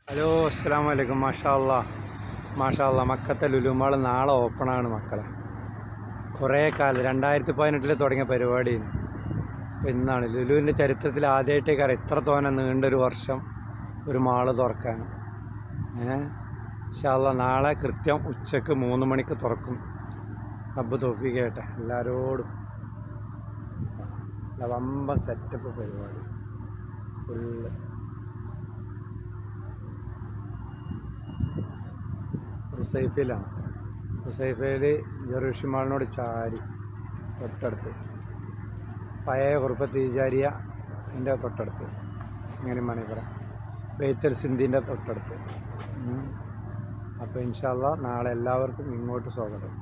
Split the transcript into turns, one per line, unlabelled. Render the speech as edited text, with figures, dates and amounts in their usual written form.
Hello അസ്സലാമു അലൈക്കും. മാഷാ അല്ലാ മക്കത്തെ ലുലുമാൾ നാളെ ഓപ്പണാണ് മക്കളെ. കുറേ കാലം 2018 തുടങ്ങിയ പരിപാടിയാണ്. അപ്പോൾ ഇന്നാണ് ലുലുവിൻ്റെ ചരിത്രത്തിൽ ആദ്യമായിട്ടേക്കാരം ഇത്ര തോനെ നീണ്ടൊരു വർഷം ഒരു മാള് തുറക്കാൻ. ഇൻഷാ അല്ലാ നാളെ കൃത്യം ഉച്ചക്ക് 3 മണിക്ക് തുറക്കും. റബ്ബ് തൗഫീഖ് ചെയ്യട്ടെ എല്ലാവരോടും. വമ്പൻ സെറ്റപ്പ് പരിപാടി ഫുള്ള്. ഹുസൈഫയിലാണ്. ഹുസൈഫയിൽ ജെറൂഷി മാളിനോട് ചാരി തൊട്ടടുത്ത് പഴയ ഖുർഫത്ത് ഈജാരിയ എൻ്റെ തൊട്ടടുത്ത്, അങ്ങനെ വേണമെങ്കിൽ പറയാം, ബൈത്തുൽ സിന്ധിൻ്റെ തൊട്ടടുത്ത്. അപ്പോൾ ഇൻഷാ അല്ലാ നാളെ എല്ലാവർക്കും ഇങ്ങോട്ട് സ്വാഗതം.